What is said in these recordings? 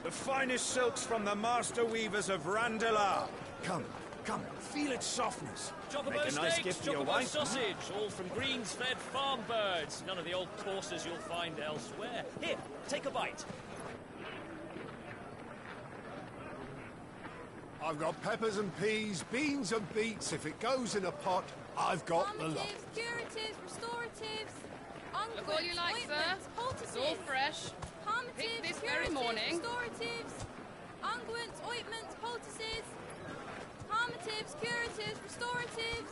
The finest silks from the master weavers of Randalar. Come, come, feel its softness. Chocobo Make a nice steaks, gift for your chocobo wife. sausage, all from greens-fed farm birds. None of the old courses you'll find elsewhere. Here, take a bite. I've got peppers and peas, beans and beets. If it goes in a pot, I've got the lot. Curatives, restoratives, unguents, Look all you like, sir. ointments, poultices. It's all fresh. Calmatives, Picked this curatives, very morning. restoratives, unguents, ointments, poultices. Calmatives, curatives, restoratives.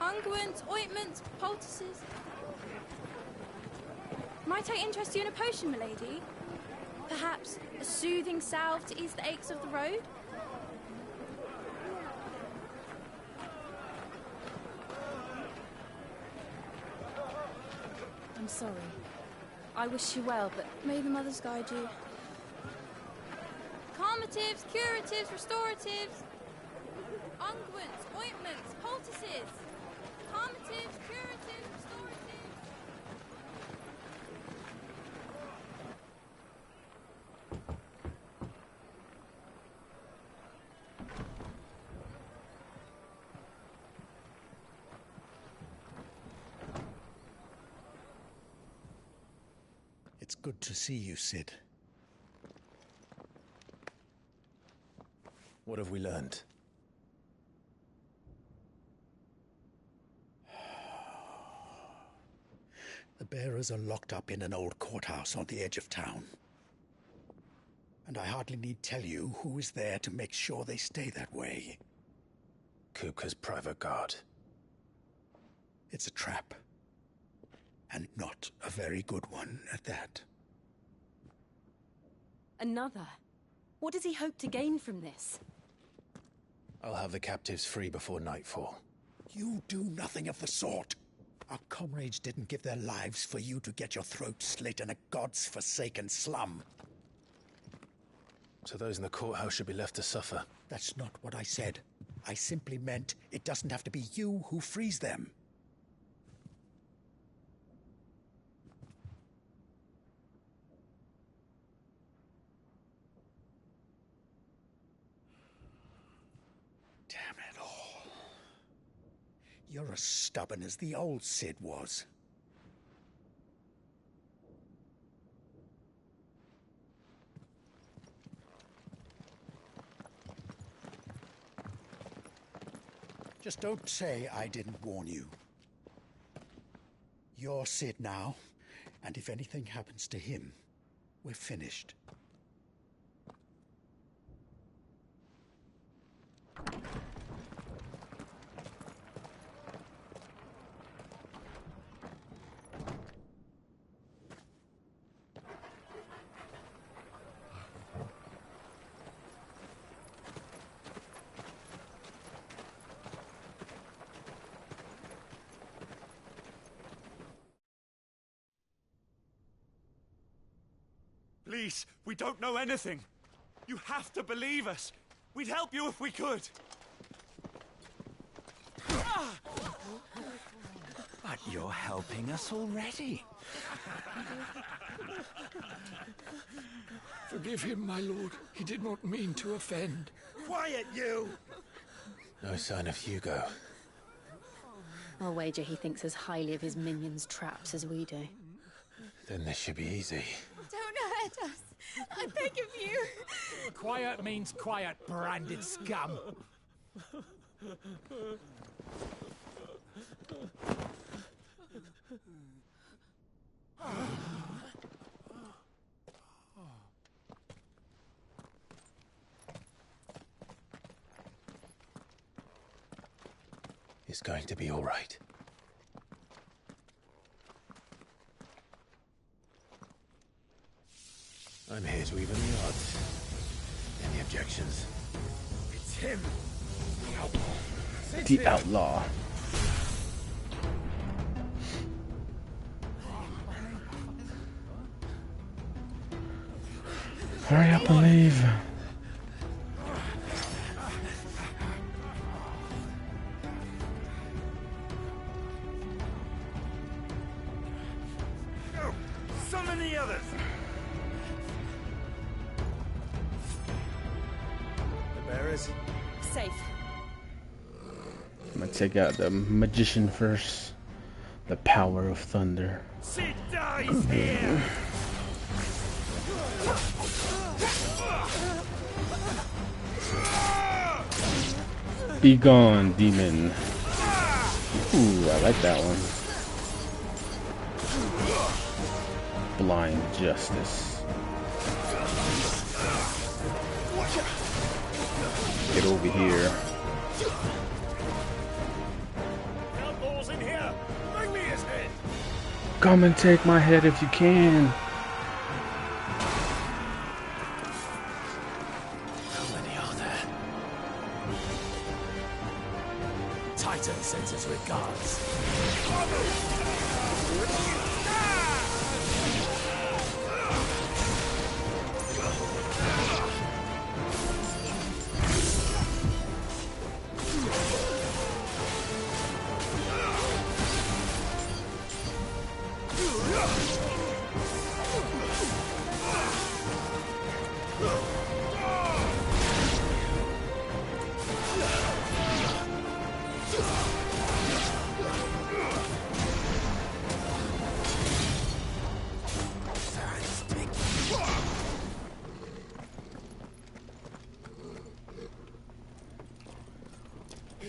Unguents, ointments, poultices. Might I interest you in a potion, milady? Perhaps a soothing salve to ease the aches of the road? I'm sorry. I wish you well, but may the mothers guide you. Calmatives, curatives, restoratives. Unguents, ointments, poultices. Calmatives, curatives, restoratives. It's good to see you, Sid. What have we learned? The bearers are locked up in an old courthouse on the edge of town. And I hardly need tell you who is there to make sure they stay that way. Kupka's private guard. It's a trap. And not a very good one at that. Another? What does he hope to gain from this? I'll have the captives free before nightfall. You do nothing of the sort. Our comrades didn't give their lives for you to get your throat slit in a god's forsaken slum. So those in the courthouse should be left to suffer. That's not what I said. I simply meant it doesn't have to be you who frees them. Damn it all. You're as stubborn as the old Sid was. Just don't say I didn't warn you. You're Sid now, and if anything happens to him, we're finished. Please, we don't know anything. You have to believe us. We'd help you if we could. But you're helping us already. Forgive him, my lord. He did not mean to offend. Quiet, you! No sign of Hugo. I'll wager he thinks as highly of his minions' traps as we do. Then this should be easy. Don't hurt us. I beg of you. Quiet means quiet, branded scum. It's going to be all right. I'm here to even the odds. Any objections? It's him! The outlaw. Hurry up and leave. Summon the others! The bearers? Safe. I'm gonna take out the magician first. The power of thunder. She dies here! Be gone, demon. Ooh, I like that one. Blind justice. Get over here. Outlaws in here! Bring me his head! Come and take my head if you can. How many are there? Titan sends his regards.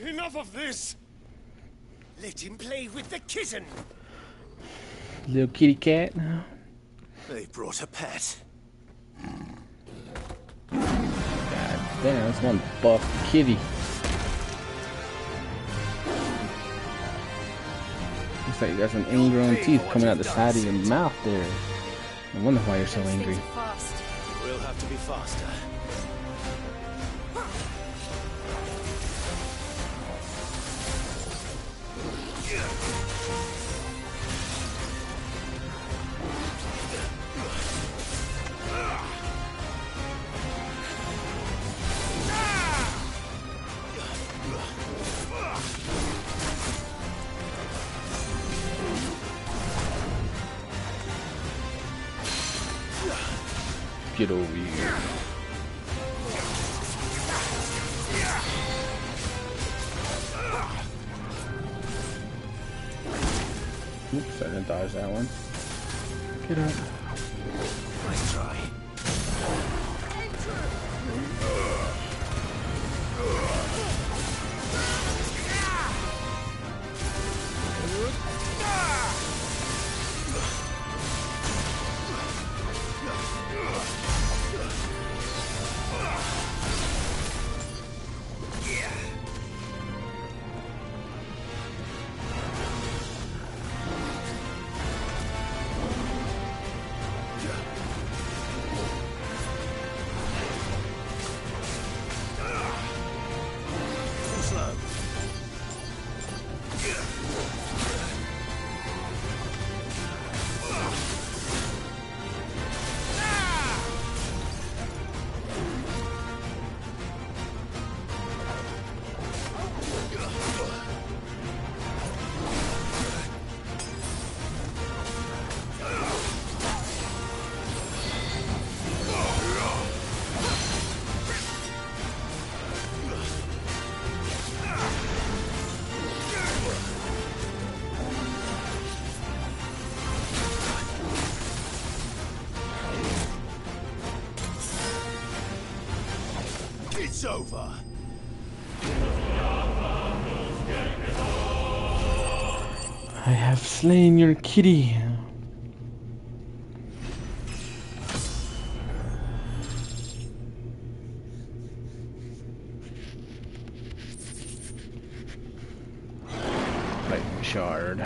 Enough of this! Let him play with the kitten! Little kitty cat. They brought a pet. God damn, that's one buff kitty. Looks like you got some ingrown teeth coming out the side of your mouth there. I wonder why you're so angry. We'll have to be faster. Get over here. Oops, I didn't dodge that one. Get up. Nice try. It's over. I have slain your kitty. Lightning shard.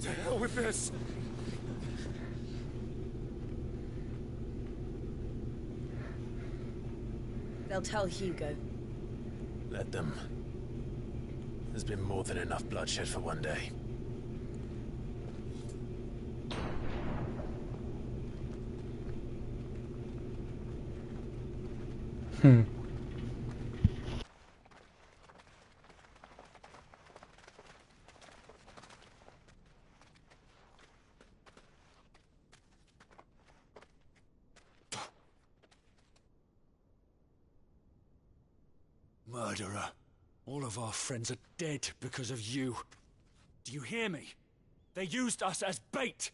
To hell with this! They'll tell Hugo. Let them. There's been more than enough bloodshed for one day. murderer. All of our friends are dead because of you. Do you hear me? They used us as bait.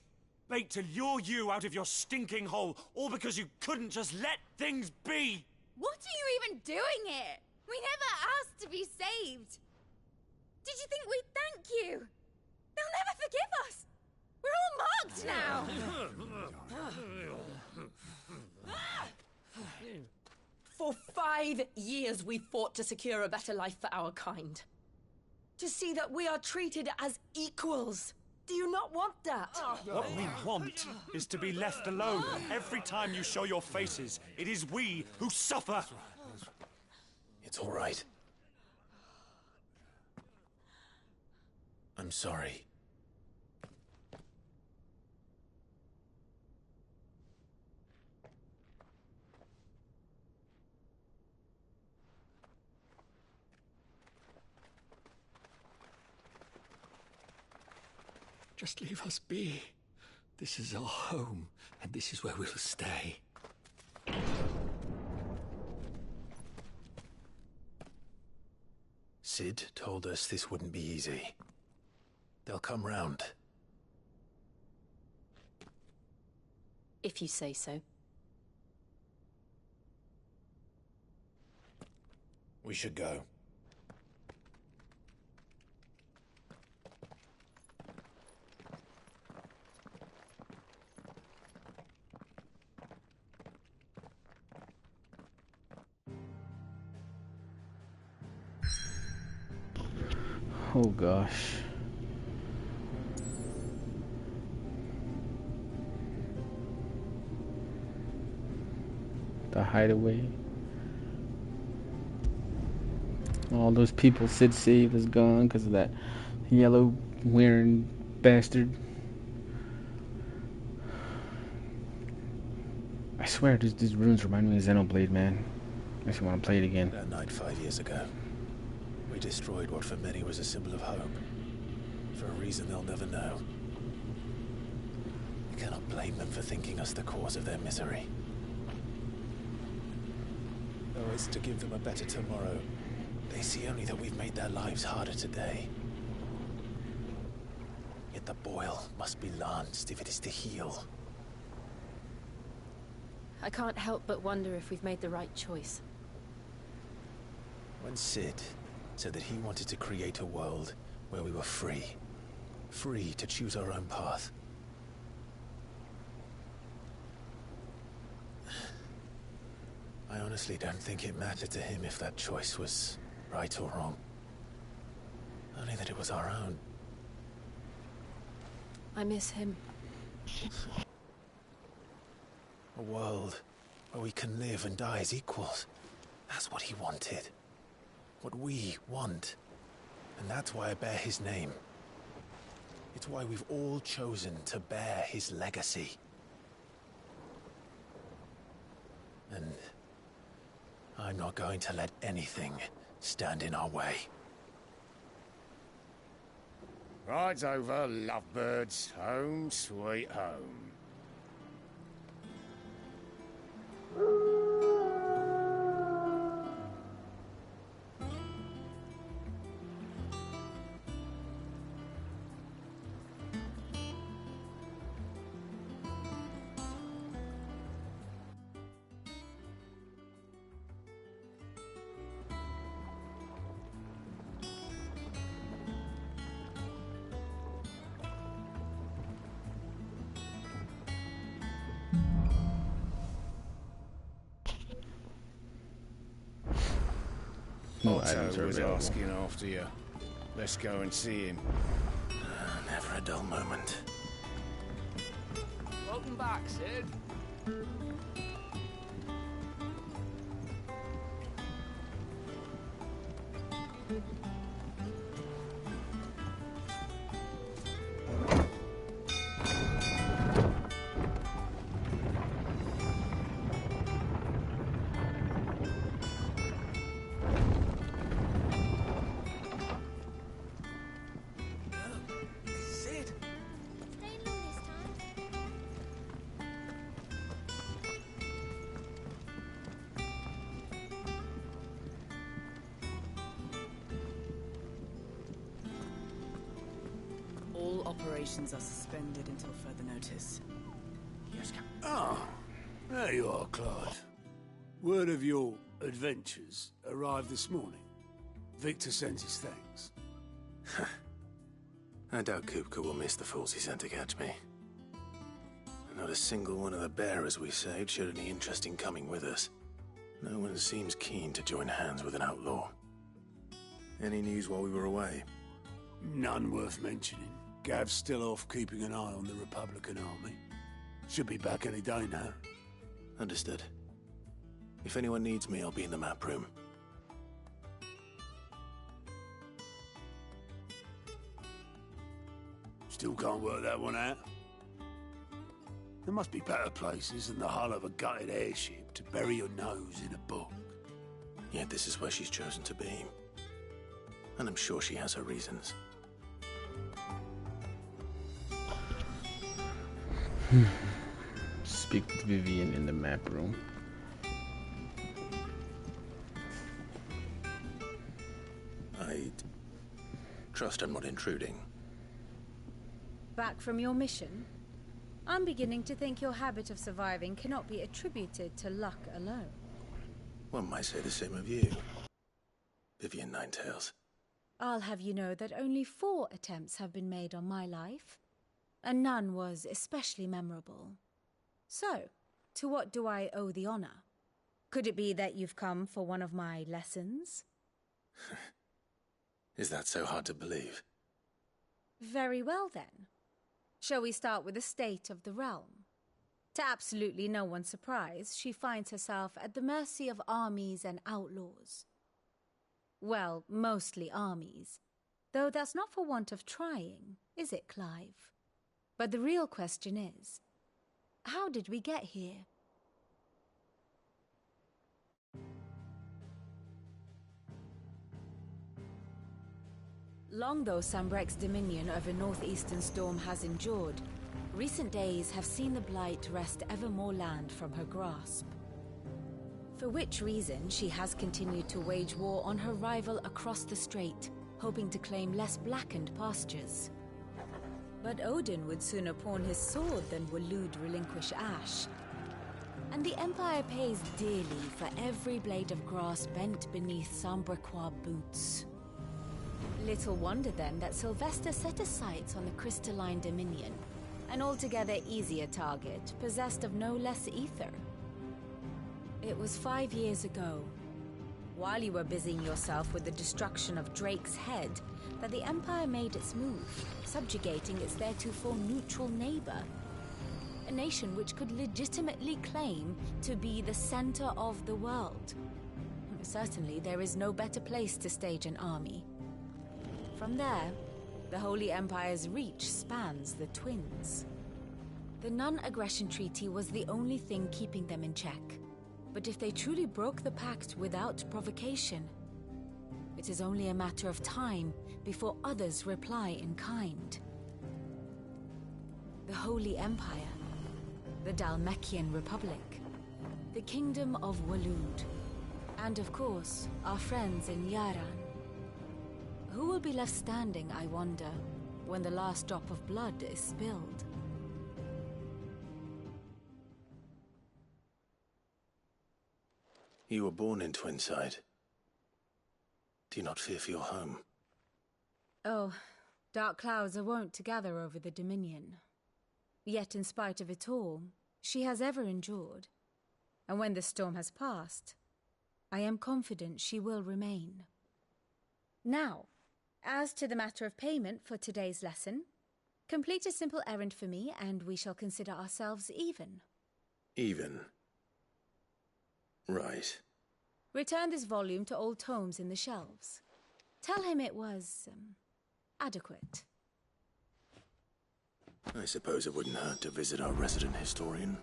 Bait to lure you out of your stinking hole, all because you couldn't just let things be. What are you even doing here? We never asked to be saved. Did you think we'd thank you? They'll never forgive us. We're all marked now. For 5 years we fought to secure a better life for our kind. To see that we are treated as equals. Do you not want that? What we want is to be left alone. Every time you show your faces, it is we who suffer. It's all right. I'm sorry. Just leave us be. This is our home, and this is where we'll stay. Sid told us this wouldn't be easy. They'll come round. If you say so. We should go. Oh gosh. The hideaway. All those people Sid saved is gone because of that yellow wearing bastard. I swear these runes remind me of Xenoblade, man. Makes me want to play it again. That night 5 years ago, we destroyed what for many was a symbol of hope. For a reason they'll never know. You cannot blame them for thinking us the cause of their misery. Though it's to give them a better tomorrow, they see only that we've made their lives harder today. Yet the boil must be lanced if it is to heal. I can't help but wonder if we've made the right choice. When Sid said that he wanted to create a world where we were free. Free to choose our own path. I honestly don't think it mattered to him if that choice was right or wrong. Only that it was our own. I miss him. A world where we can live and die as equals. That's what he wanted. What we want. And that's why I bear his name. It's why we've all chosen to bear his legacy. And I'm not going to let anything stand in our way. Ride's over, lovebirds. Home sweet home. No Otto items are was available. asking after you. Let's go and see him. Never a dull moment. Welcome back, Sid. All operations are suspended until further notice. Yes, Captain. Oh, there you are, Clive. Word of your adventures arrived this morning. Victor sends his thanks. I doubt Kupka will miss the fools he sent to catch me. Not a single one of the bearers we saved showed any interest in coming with us. No one seems keen to join hands with an outlaw. Any news while we were away? None worth mentioning. Gav's still off keeping an eye on the Republican army. Should be back any day now. Understood. If anyone needs me, I'll be in the map room. Still can't work that one out. There must be better places than the hull of a gutted airship to bury your nose in a book. Yet this is where she's chosen to be. And I'm sure she has her reasons. Speak with Vivian in the map room. I trust I'm not intruding. Back from your mission? I'm beginning to think your habit of surviving cannot be attributed to luck alone. One might say the same of you, Vivian Ninetails. I'll have you know that only 4 attempts have been made on my life, and none was especially memorable. So, to what do I owe the honor? Could it be that you've come for one of my lessons? Is that so hard to believe? Very well then. Shall we start with the state of the realm? To absolutely no one's surprise, she finds herself at the mercy of armies and outlaws. Well, mostly armies. Though that's not for want of trying, is it, Clive? But the real question is, how did we get here? Long though Sambrek's dominion over northeastern storm has endured, recent days have seen the Blight wrest ever more land from her grasp. For which reason she has continued to wage war on her rival across the strait, hoping to claim less blackened pastures. But Odin would sooner pawn his sword than Waloed relinquish Ash. And the Empire pays dearly for every blade of grass bent beneath Sambrequois boots. Little wonder then that Sylvester set his sights on the crystalline dominion, an altogether easier target, possessed of no less ether. It was 5 years ago, while you were busying yourself with the destruction of Drake's head, that the Empire made its move, subjugating its theretofore neutral neighbor. A nation which could legitimately claim to be the center of the world. Certainly, there is no better place to stage an army. From there, the Holy Empire's reach spans the Twins. The non-aggression treaty was the only thing keeping them in check. But if they truly broke the pact without provocation, it is only a matter of time before others reply in kind. The Holy Empire, the Dalmekian Republic, the Kingdom of Waloed, and of course, our friends in Yaran. Who will be left standing, I wonder, when the last drop of blood is spilled? You were born in Twinside. Do you not fear for your home? Oh, dark clouds are wont to gather over the Dominion. Yet in spite of it all, she has ever endured. And when the storm has passed, I am confident she will remain. Now, as to the matter of payment for today's lesson, complete a simple errand for me and we shall consider ourselves even. Even? Right. Return this volume to old tomes in the shelves. Tell him it was, adequate. I suppose it wouldn't hurt to visit our resident historian.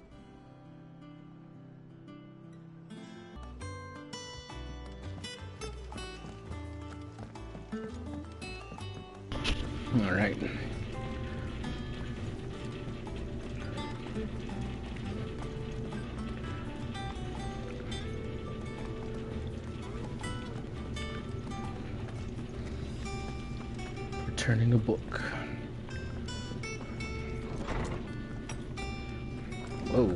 All right. Returning a book. Whoa.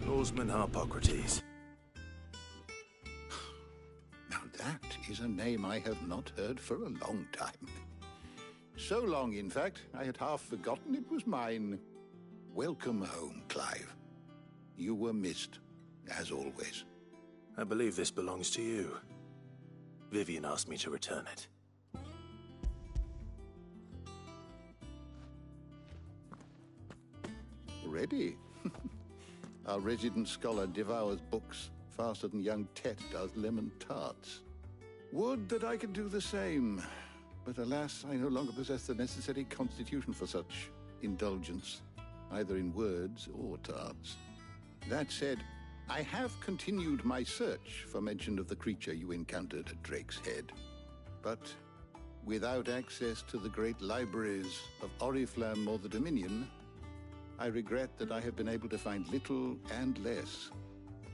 Oarsman Harpocrates. Now that is a name I have not heard for a long time. So long, in fact, I had half forgotten it was mine. Welcome home, Clive. You were missed, as always. I believe this belongs to you. Vivian asked me to return it. Ready? Our resident scholar devours books faster than young Tet does lemon tarts. Would that I could do the same. But alas, I no longer possess the necessary constitution for such indulgence, either in words or tarts. That said, I have continued my search for mention of the creature you encountered at Drake's Head. But without access to the great libraries of Oriflamme or the Dominion, I regret that I have been able to find little and less.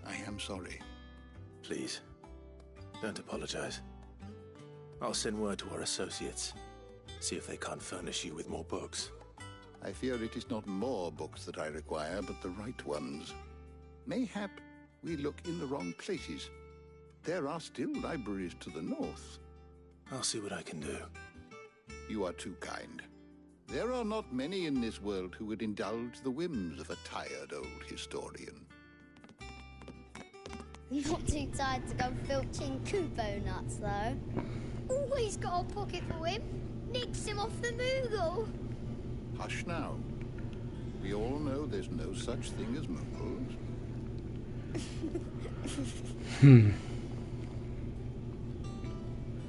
I am sorry. Please, don't apologize. I'll send word to our associates. See if they can't furnish you with more books. I fear it is not more books that I require, but the right ones. Mayhap we look in the wrong places. There are still libraries to the north. I'll see what I can do. You are too kind. There are not many in this world who would indulge the whims of a tired old historian. Not too tired to go filching Kubo nuts, though. Always got a pocket for him. Nicks him off the Moogle. Hush now. We all know there's no such thing as Moogles.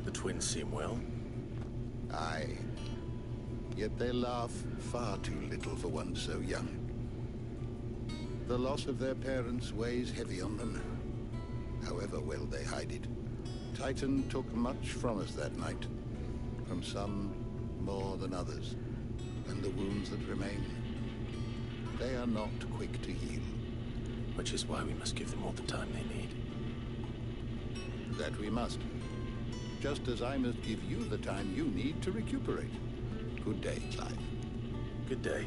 The twins seem well. Aye. Yet they laugh far too little for one so young. The loss of their parents weighs heavy on them, however well they hide it. Titan took much from us that night, from some more than others, and the wounds that remain, they are not quick to heal. Which is why we must give them all the time they need. That we must. Just as I must give you the time you need to recuperate. Good day, Clive. Good day.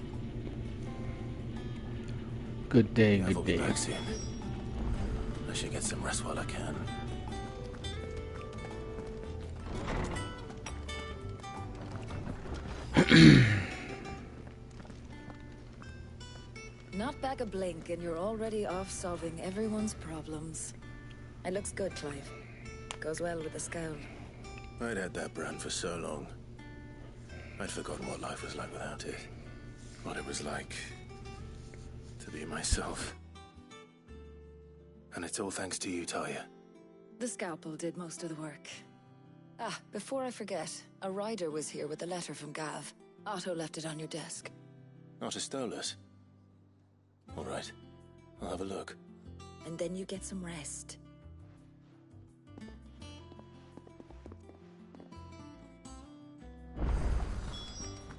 Good day, I'll good be day. back soon. I should get some rest while I can. Not back a blink and you're already off solving everyone's problems. It looks good, Clive. Goes well with the scowl. I'd had that brand for so long. I'd forgotten what life was like without it. What it was like to be myself. And it's all thanks to you, Talia. The scalpel did most of the work. Ah, before I forget, a rider was here with a letter from Gav. Otto left it on your desk. Otto stole us. All right, I'll have a look. And then you get some rest.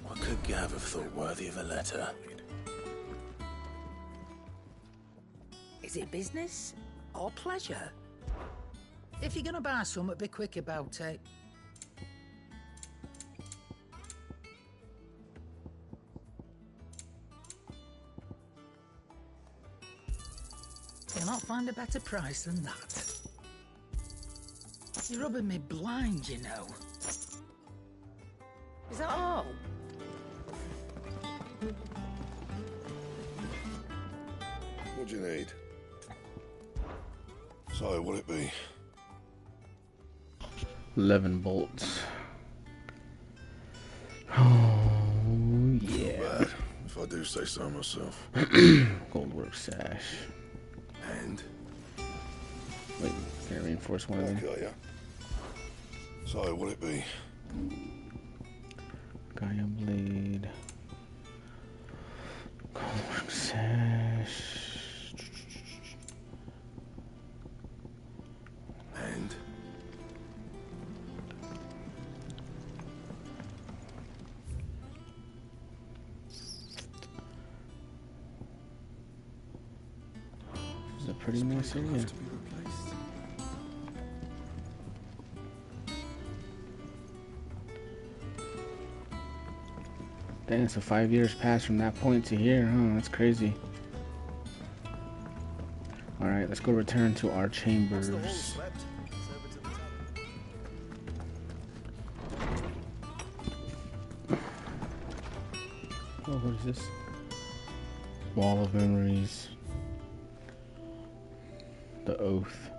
What could Gav have thought worthy of a letter? Is it business or pleasure? If you're gonna buy something, be quick about it. You'll not find a better price than that. You're rubbing me blind, you know. Is that all? What do you need? So, what'll it be? 11 bolts. Oh, yeah. Not bad, if I do say so myself. Goldwork sash. And? Wait, can I reinforce one of them? Okay, yeah. So, what'll it be? Gaia blade. Goldwork sash. And? This is a pretty nice area. Damn, so 5 years passed from that point to here, huh? That's crazy. Alright, let's go return to our chambers. Oh, what is this? Wall of Memories. The Oath.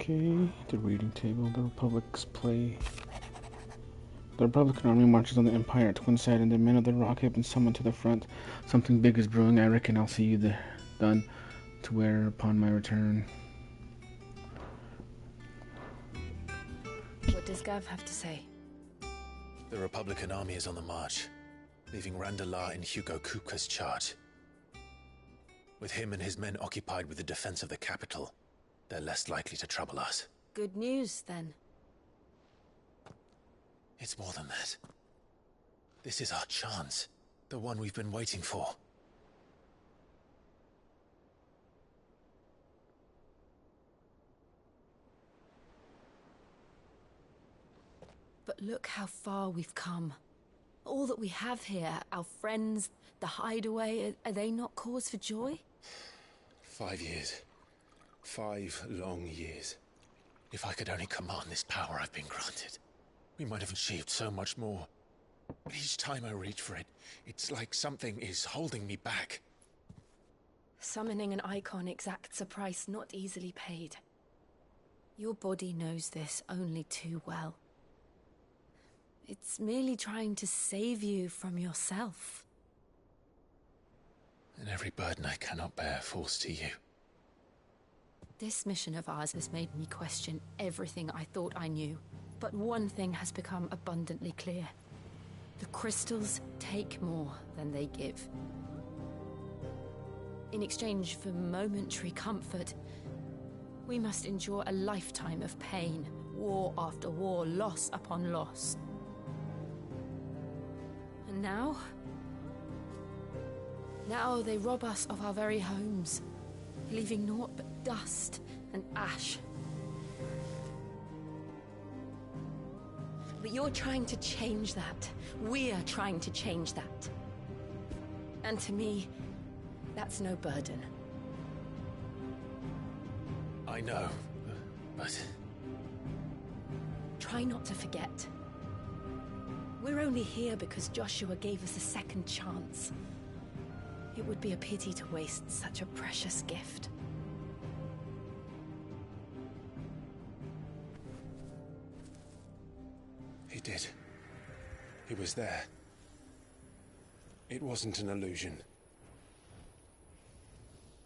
Okay, the reading table. The Republic's play. The Republican army marches on the Empire at Twin Side, and the men of the Rock have been summoned to the front. Something big is brewing. I reckon I'll see you there. Done. To wear upon my return. What does Gav have to say? The Republican army is on the march, leaving Randalar in Hugo Kupka's charge. With him and his men occupied with the defense of the capital, they're less likely to trouble us. Good news, then. It's more than that. This is our chance. The one we've been waiting for. But look how far we've come. All that we have here, our friends, the hideaway, are they not cause for joy? 5 years. 5 long years. If I could only command this power I've been granted, we might have achieved so much more. But each time I reach for it, it's like something is holding me back. Summoning an icon exacts a price not easily paid. Your body knows this only too well. It's merely trying to save you from yourself. And every burden I cannot bear falls to you. This mission of ours has made me question everything I thought I knew. But one thing has become abundantly clear. The crystals take more than they give. In exchange for momentary comfort, we must endure a lifetime of pain, war after war, loss upon loss. And now they rob us of our very homes, leaving naught but dust and ash. But you're trying to change that. We're trying to change that. And to me, that's no burden. I know, but... Try not to forget. We're only here because Joshua gave us a second chance. It would be a pity to waste such a precious gift. He did. He was there. It wasn't an illusion.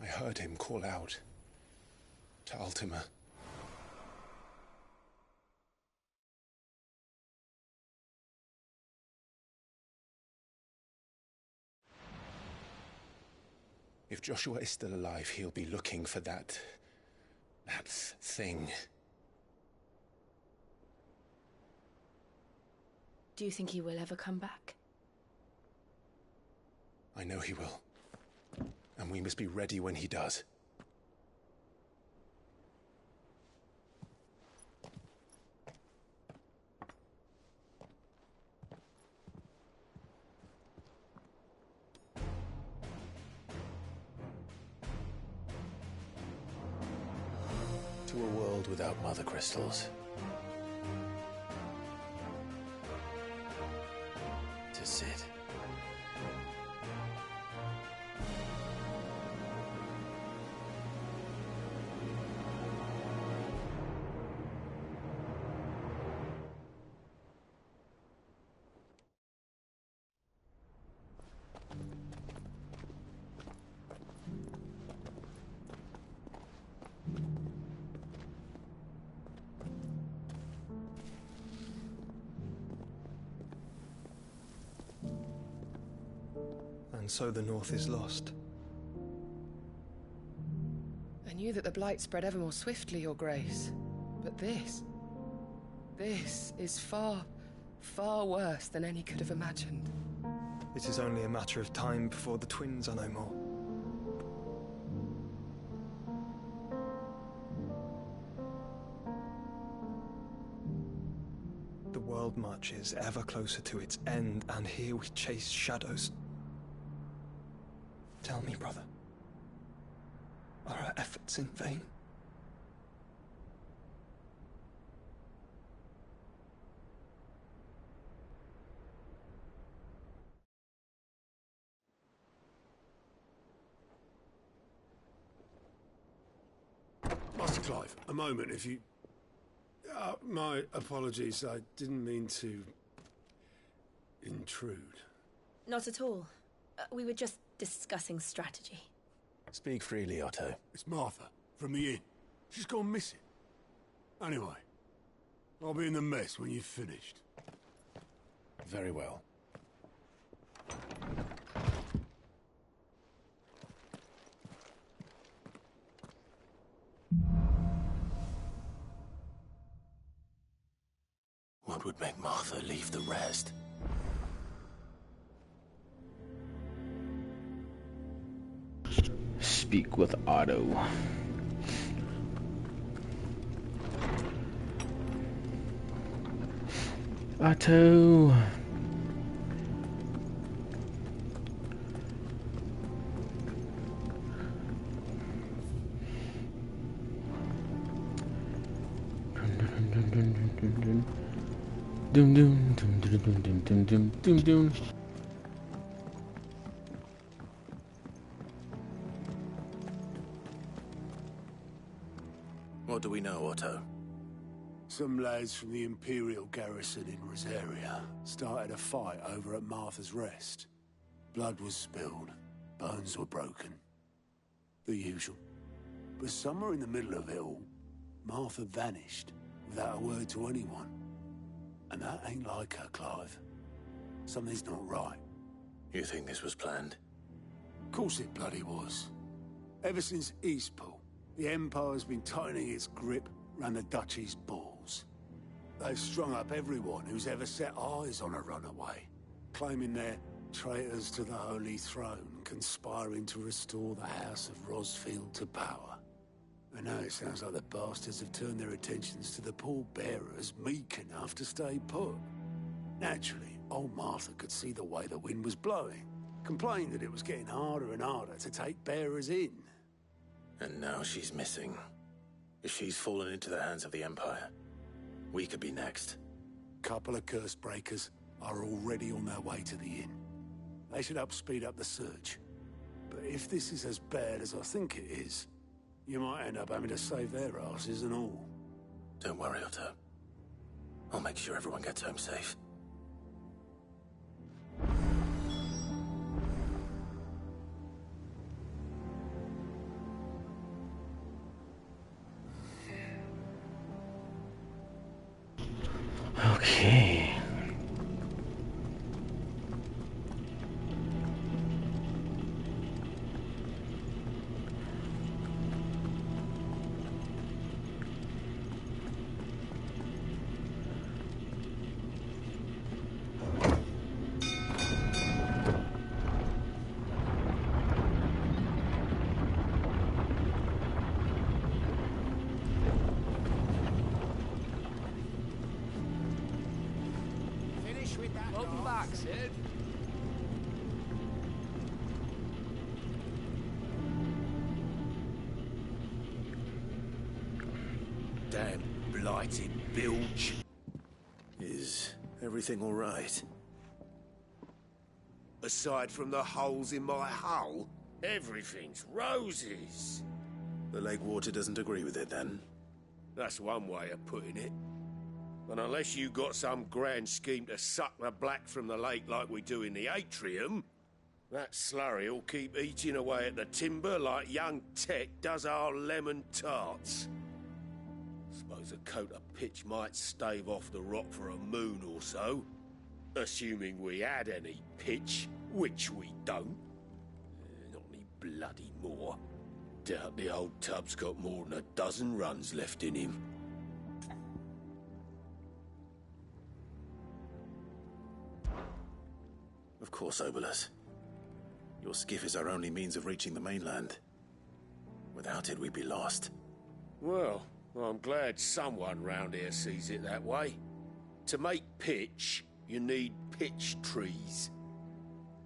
I heard him call out to Ultima. If Joshua is still alive, he'll be looking for that thing. Do you think he will ever come back? I know he will. And we must be ready when he does. To a world without mother crystals. To Sid. And so the North is lost. I knew that the Blight spread ever more swiftly, Your Grace. But this is far, far worse than any could have imagined. It is only a matter of time before the twins are no more. world marches ever closer to its end, and here we chase shadows. Tell me, brother, are our efforts in vain? Master Clive, a moment, if you... my apologies, I didn't mean to... intrude. Not at all. We were just discussing strategy. Speak freely, Otto. It's Martha, from the inn. She's gone missing. Anyway, I'll be in the mess when you've finished. Very well. What would make Martha leave the rest? Speak with Otto. Otto. Doom doom doom doom doom doom doom doom doom doom. What do we know, Otto? Some lads from the Imperial garrison in Rosaria started a fight over at Martha's Rest. Blood was spilled, bones were broken. The usual. But somewhere in the middle of it all, Martha vanished without a word to anyone. And that ain't like her, Clive. Something's not right. You think this was planned? Of course it bloody was. Ever since Eastpool, the Empire's been tightening its grip round the Duchy's balls. They've strung up everyone who's ever set eyes on a runaway, claiming they're traitors to the Holy Throne, conspiring to restore the House of Rosfield to power. And now it sounds like the bastards have turned their attentions to the pallbearers meek enough to stay put. Naturally, old Martha could see the way the wind was blowing, complained that it was getting harder and harder to take bearers in. And now she's missing. If she's fallen into the hands of the Empire, we could be next. Couple of curse breakers are already on their way to the inn. They should help speed up the search. But if this is as bad as I think it is, you might end up having to save their asses and all. Don't worry, Otto. I'll make sure everyone gets home safe. Okay. Welcome back, Sid. Damn blighted bilge. Is everything all right? Aside from the holes in my hull, everything's roses. The lake water doesn't agree with it, then? That's one way of putting it. And unless you got some grand scheme to suck the black from the lake like we do in the atrium, that slurry'll keep eating away at the timber like young Tech does our lemon tarts. Suppose a coat of pitch might stave off the rot for a moon or so, assuming we had any pitch, which we don't. Not any bloody more. Doubt the old tub's got more than a dozen runs left in him. Of course, Obolus. Your skiff is our only means of reaching the mainland. Without it, we'd be lost. Well, I'm glad someone round here sees it that way. To make pitch, you need pitch trees.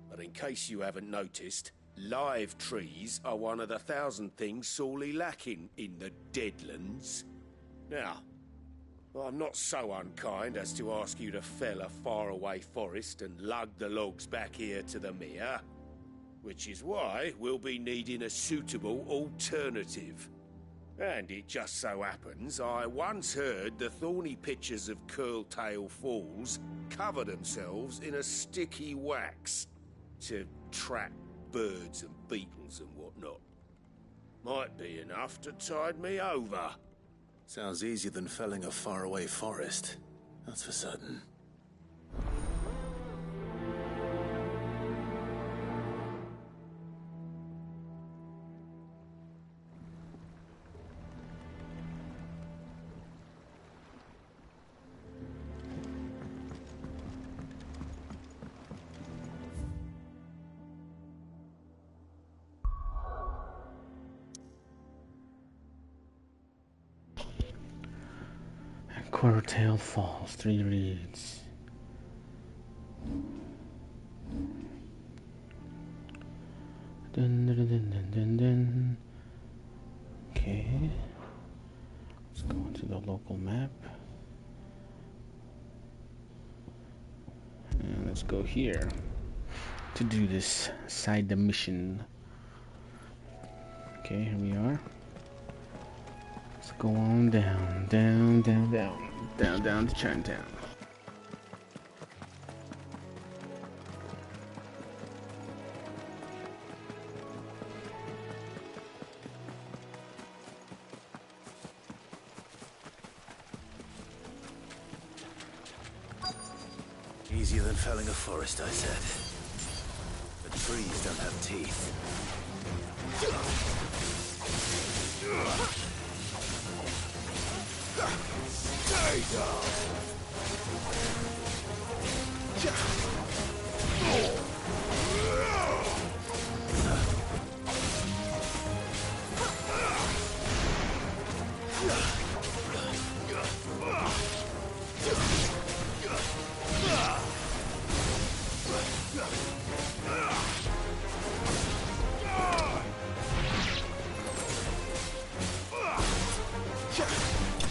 But in case you haven't noticed, live trees are one of the 1,000 things sorely lacking in the Deadlands. Now, I'm not so unkind as to ask you to fell a faraway forest and lug the logs back here to the mere, which is why we'll be needing a suitable alternative. And it just so happens I once heard the thorny pitchers of Curltail Falls cover themselves in a sticky wax to trap birds and beetles and whatnot. Might be enough to tide me over. Sounds easier than felling a faraway forest. That's for certain. Quartertail Falls, 3 reeds. Dun, dun, dun, dun, dun, dun. Okay. Let's go into the local map. And let's go here to do this side mission. Okay, here we are. Let's go on down, down, down, down, down, down to Chinatown. Easier than felling a forest, I said. But trees don't have teeth. Stay down!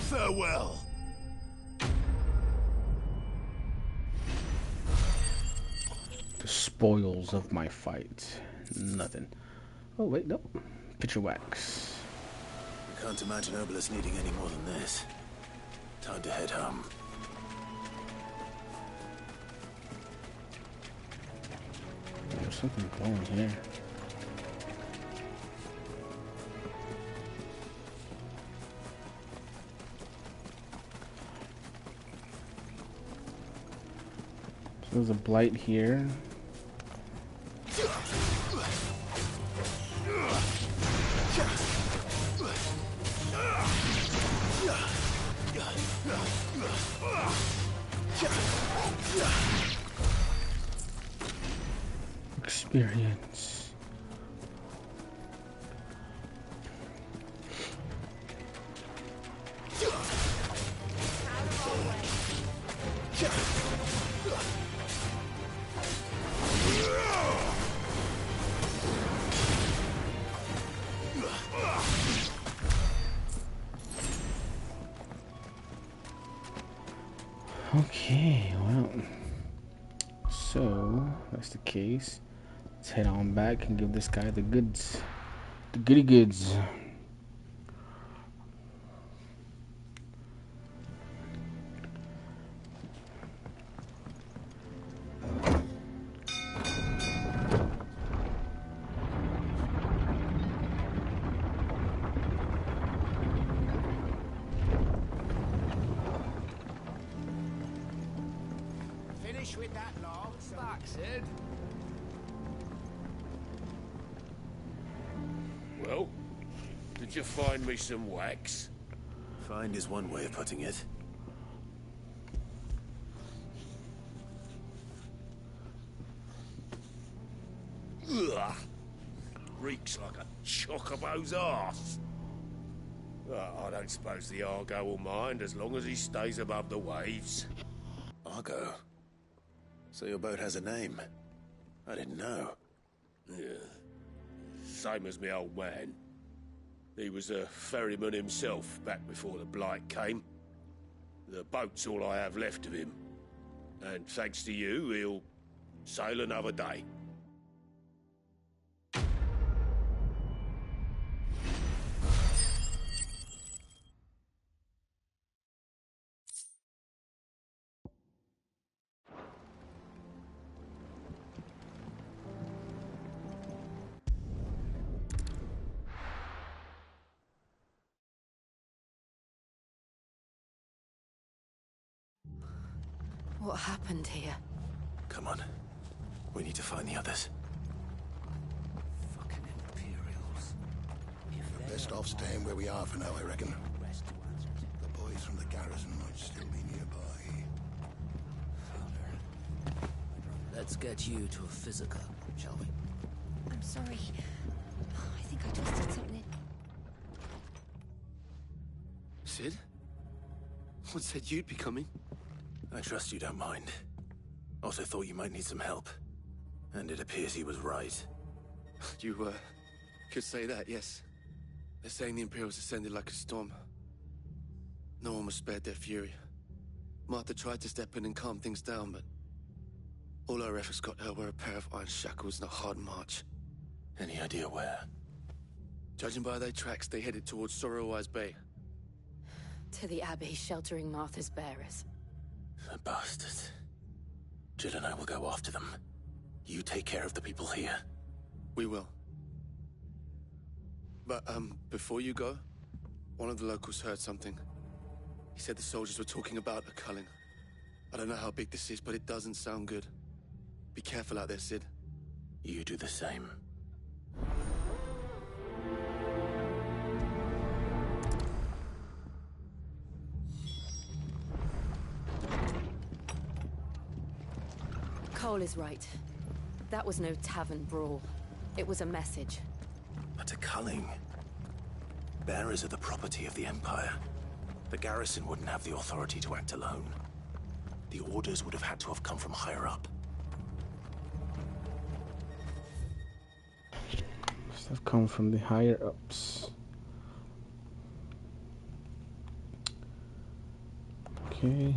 Farewell. The spoils of my fight. Nothing. Oh wait, no. Pitcher wax. I can't imagine Obelisk needing any more than this. Time to head home. There's something glowing here. So there's a blight here. Experience. Okay, well, so that's the case. Let's head on back and give this guy the goods, the goody goods. Finish with that log, that's it. Well, did you find me some wax? Find is one way of putting it. Ugh. Reeks like a chocobo's arse. I don't suppose the Argo will mind as long as he stays above the waves. Cargo. So your boat has a name. I didn't know. Yeah. Same as my old man. He was a ferryman himself back before the Blight came. The boat's all I have left of him. And thanks to you, he'll sail another day. What happened here? Come on. We need to find the others. Fucking Imperials. We're best off staying where we are for now, I reckon. The boys from the garrison might still be nearby. Let's get you to a physical, shall we? I'm sorry. I think I twisted something. Sid? What said you'd be coming? I trust you don't mind. Also thought you might need some help. And it appears he was right. You, could say that, yes. They're saying the Imperials ascended like a storm. No one was spared their fury. Martha tried to step in and calm things down, but all our efforts got her were a pair of iron shackles and a hard march. Any idea where? Judging by their tracks, they headed towards Sorrowwise Bay. To the Abbey sheltering Martha's bearers. The bastards. Jill and I will go after them. You take care of the people here. We will. But, before you go, one of the locals heard something. He said the soldiers were talking about a culling. I don't know how big this is, but it doesn't sound good. Be careful out there, Sid. You do the same. Cole is right. That was no tavern brawl. It was a message. But a culling. Bearers are the property of the Empire. The garrison wouldn't have the authority to act alone. The orders would have had to have come from higher up. Must have come from the higher ups. Okay.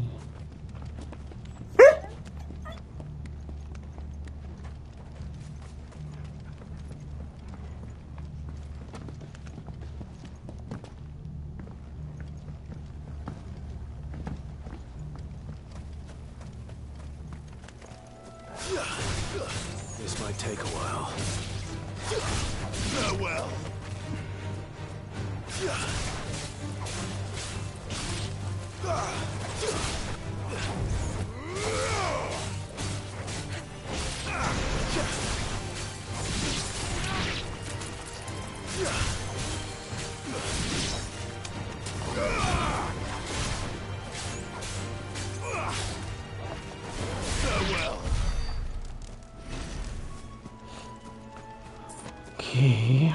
This might take a while. Farewell. Okay.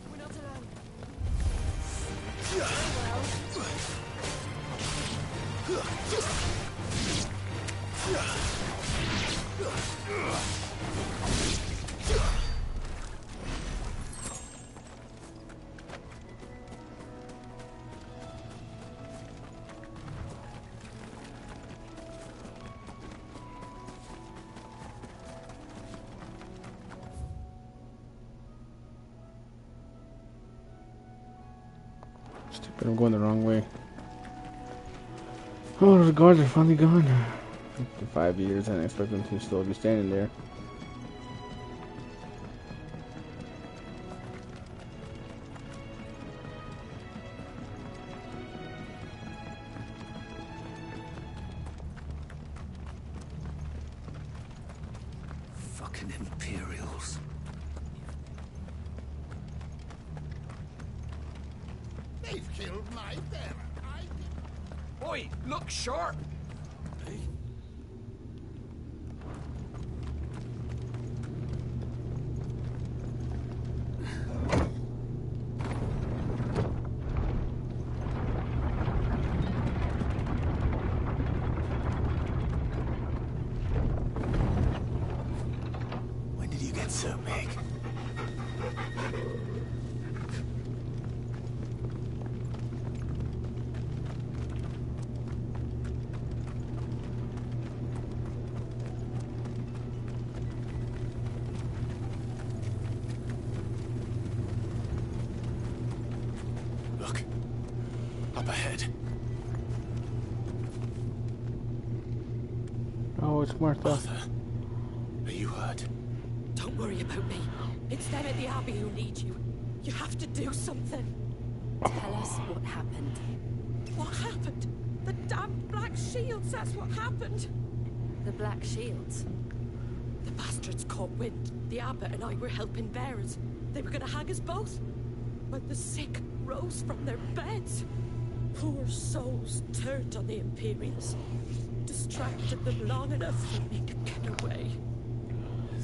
We're not alone. Stupid, I'm going the wrong way. Oh, the guards are finally gone. After 5 years, I didn't expect them to still be standing there. Fucking Imperials. They've Oi, look sharp! When did you get so big? Look. Up ahead. Oh, it's Martha. Martha, are you hurt? Don't worry about me. It's them at the Abbey who need you. You have to do something. Tell us what happened. What happened? The damned Black Shields, that's what happened. The Black Shields? The bastards caught wind. The Abbot and I were helping bearers. They were gonna hang us both. When the sick rose from their beds, poor souls turned on the Imperials. Distracted them long enough for me to get away.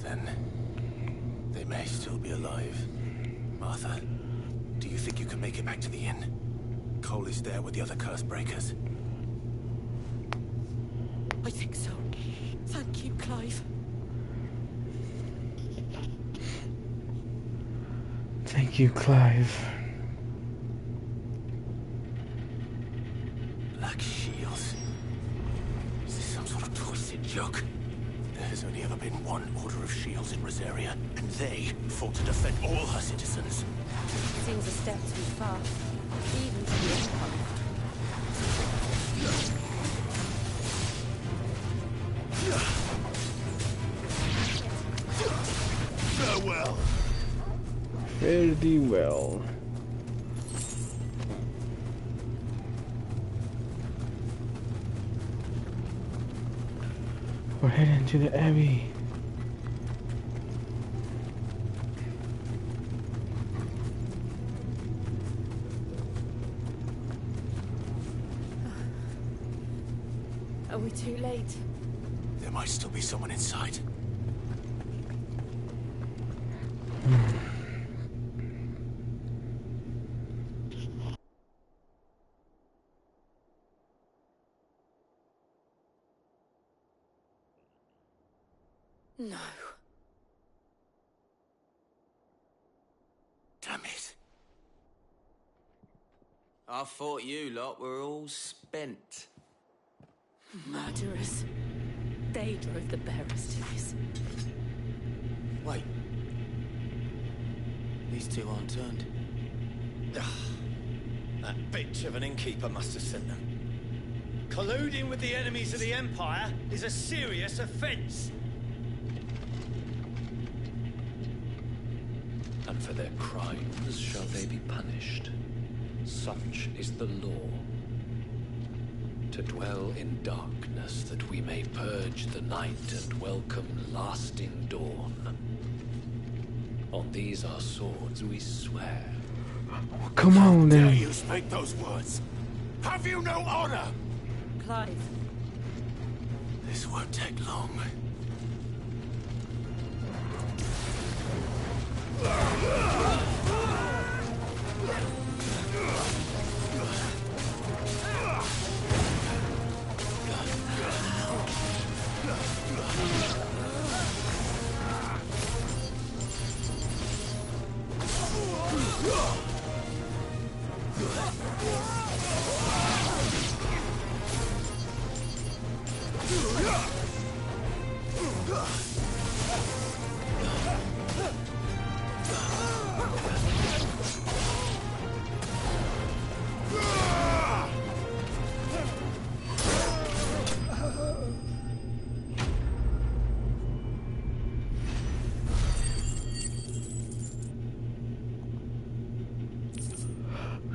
Then they may still be alive. Martha, do you think you can make it back to the inn? Cole is there with the other curse breakers. I think so. Thank you, Clive. Thank you, Clive. Black Shields. Is this some sort of twisted joke? There has only ever been one Order of Shields in Rosaria, and they fought to defend all her citizens. Seems a step too far, even to the Empire. Farewell. Fare thee well. We're heading to the Abbey. Are we too late? There might still be someone inside. No. Damn it. I thought you lot were all spent. Murderers. They drove the bearers to this. Wait. These two aren't turned. That bitch of an innkeeper must have sent them. Colluding with the enemies of the Empire is a serious offense. And for their crimes shall they be punished. Such is the law. To dwell in darkness that we may purge the night and welcome lasting dawn. On these our swords we swear. Come on, Dare then. you speak those words? Have you no honor? Clive. This won't take long.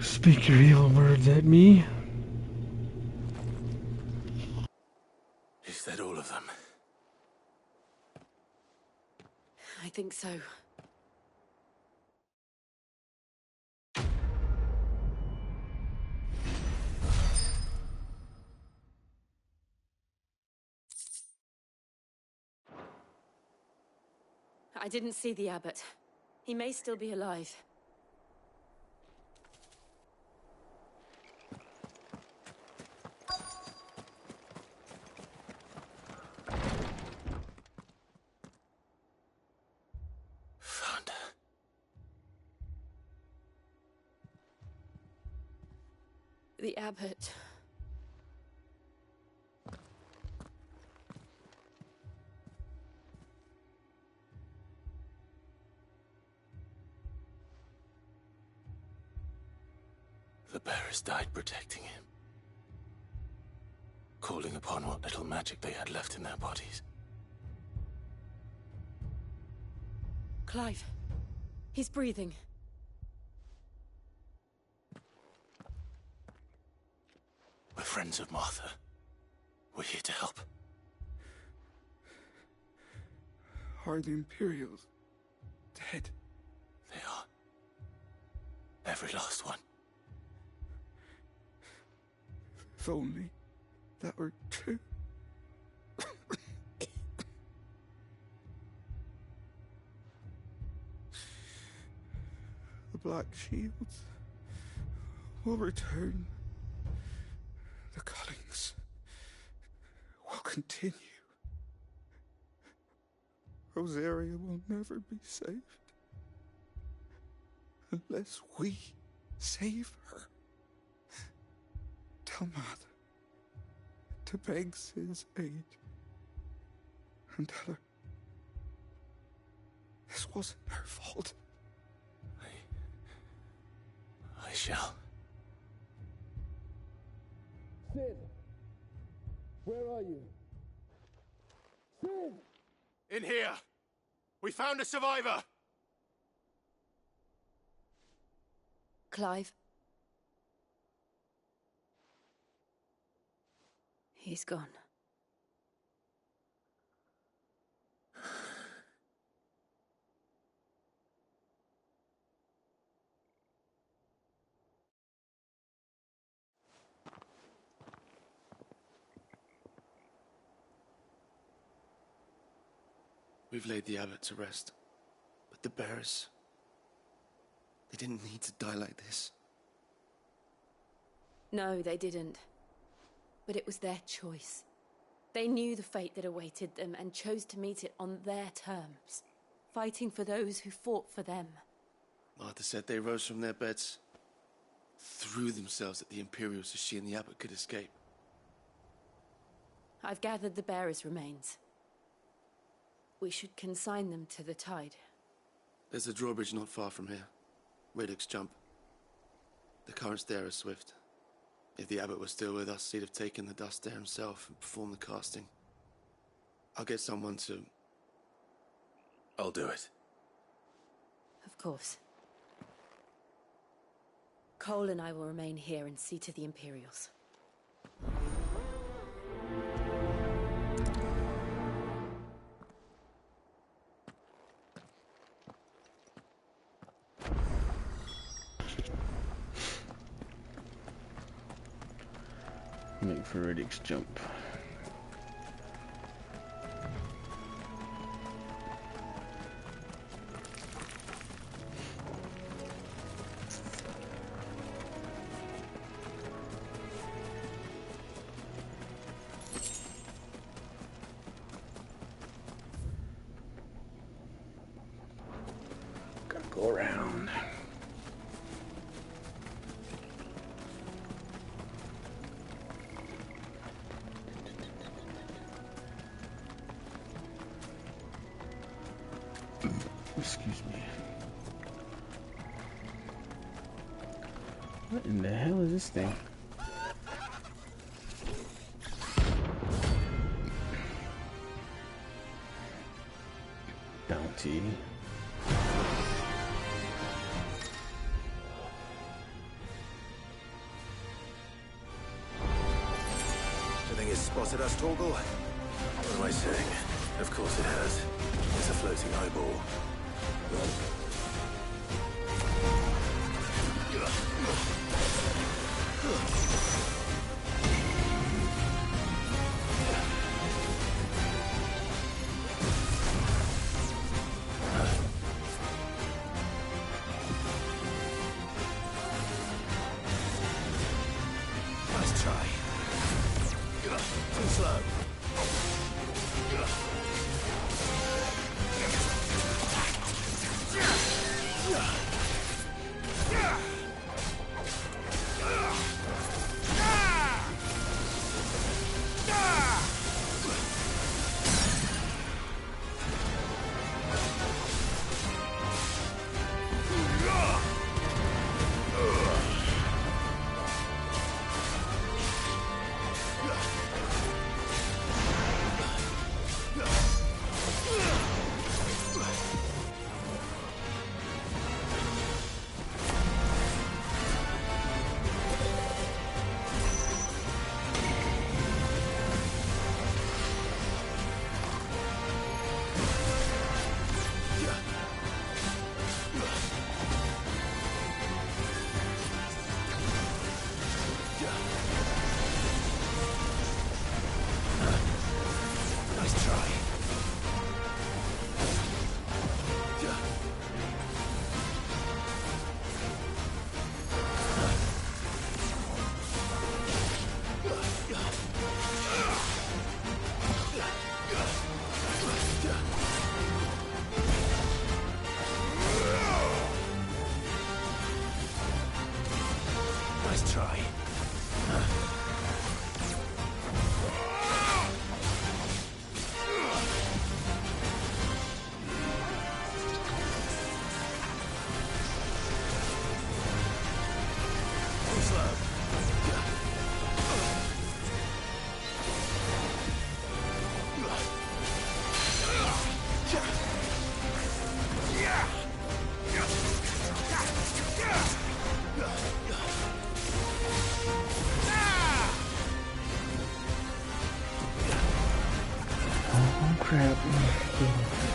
Speak your evil words at me. Is that all of them? I think so. I didn't see the abbot. He may still be alive. Found her. The abbot. The bearers died protecting him, calling upon what little magic they had left in their bodies. Clive. He's breathing. We're friends of Martha. We're here to help. Are the Imperials dead? They are. Every last one. If only that were true. The Black Shields will return. The cullings will continue. Rosaria will never be saved unless we save her. Tell Mother to beg Sid's aid and tell her this wasn't her fault. I shall. Sid! Where are you? Sid! In here! We found a survivor! Clive. He's gone. We've laid the abbot to rest. But the bearers... they didn't need to die like this. No, they didn't. But it was their choice. They knew the fate that awaited them and chose to meet it on their terms, fighting for those who fought for them. Martha said they rose from their beds, threw themselves at the Imperials so she and the abbot could escape. I've gathered the bearers' remains. We should consign them to the tide. There's a drawbridge not far from here. Radix Jump. The currents there are swift. If the abbot was still with us, he'd have taken the dust there himself and performed the casting. I'll get someone to... I'll do it. Of course. Cole and I will remain here and see to the Imperials. Make for Radix Jump. Gotta go around. Excuse me. What in the hell is this thing? Bounty. Do you think it's spotted us, Torgal? What am I saying? Of course it has. It's a floating eyeball.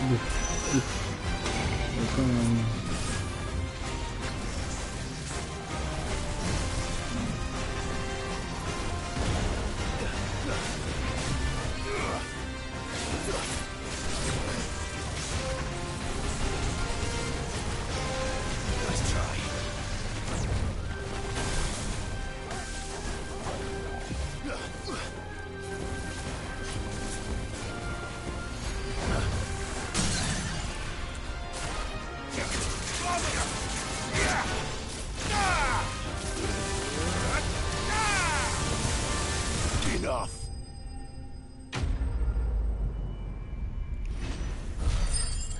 Enough.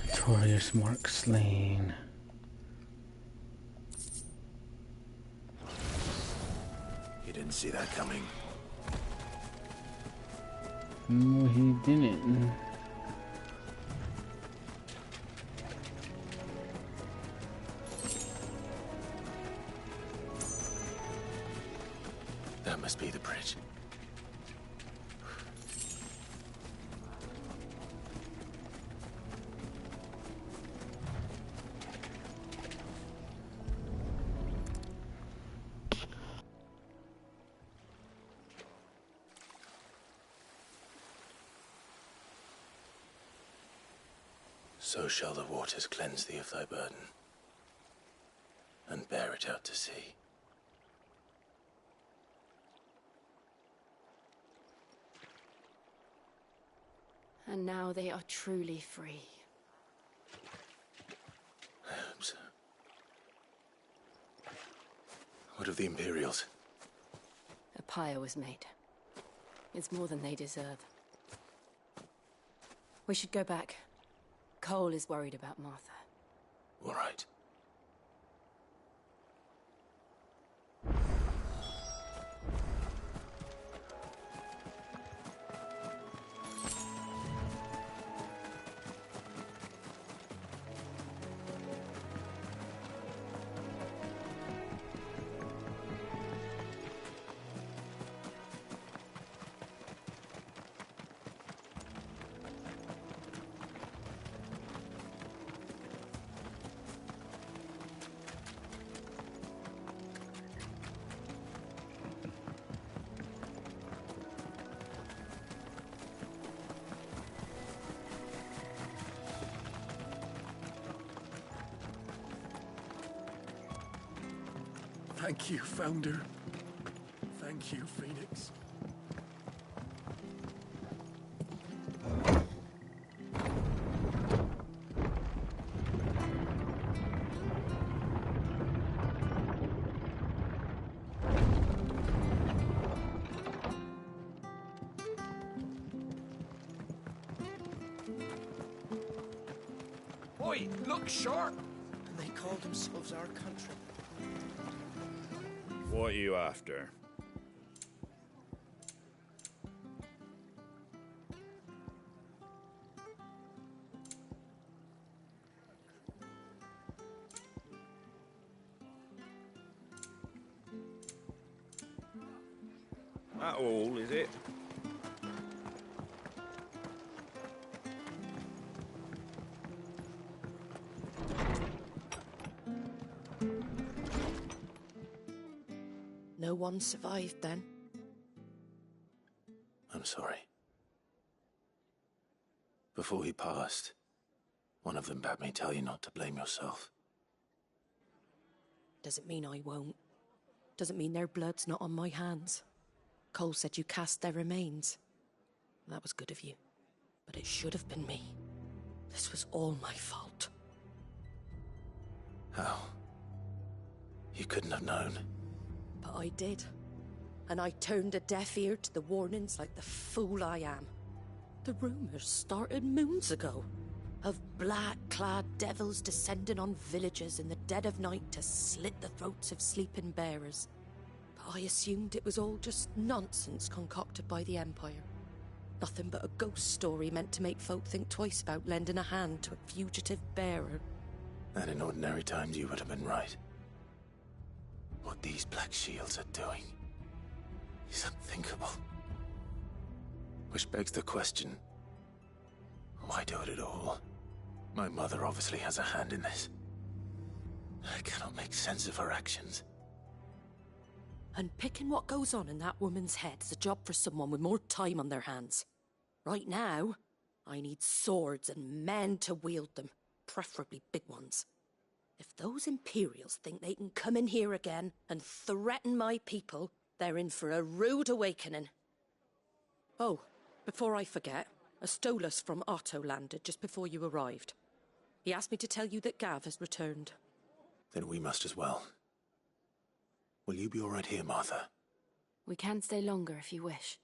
Victorious mark slain. You didn't see that coming. No, he didn't. That must be the bridge. So shall the waters cleanse thee of thy burden, and bear it out to sea. And now they are truly free. I hope so. What of the Imperials? A pyre was made. It's more than they deserve. We should go back. Cole is worried about Martha. All right. Thank you, Founder. Thank you, Phoenix. Oi, look sharp! And they call themselves our country. What are you after? That all, is it? No one survived then? I'm sorry. Before he passed, one of them bade me tell you not to blame yourself. Doesn't mean I won't. Doesn't mean their blood's not on my hands. Cole said you cast their remains. That was good of you. But it should have been me. This was all my fault. How? You couldn't have known. But I did. And I turned a deaf ear to the warnings like the fool I am. The rumors started moons ago. Of black-clad devils descending on villages in the dead of night to slit the throats of sleeping bearers. But I assumed it was all just nonsense concocted by the Empire. Nothing but a ghost story meant to make folk think twice about lending a hand to a fugitive bearer. And in ordinary times you would have been right. What these Black Shields are doing is unthinkable. Which begs the question, why do it at all? My mother obviously has a hand in this. I cannot make sense of her actions. Unpicking what goes on in that woman's head is a job for someone with more time on their hands. Right now, I need swords and men to wield them, preferably big ones. If those Imperials think they can come in here again and threaten my people, they're in for a rude awakening. Oh, before I forget, a Stolas from Otto landed just before you arrived. He asked me to tell you that Gav has returned. Then we must as well. Will you be all right here, Martha? We can stay longer if you wish.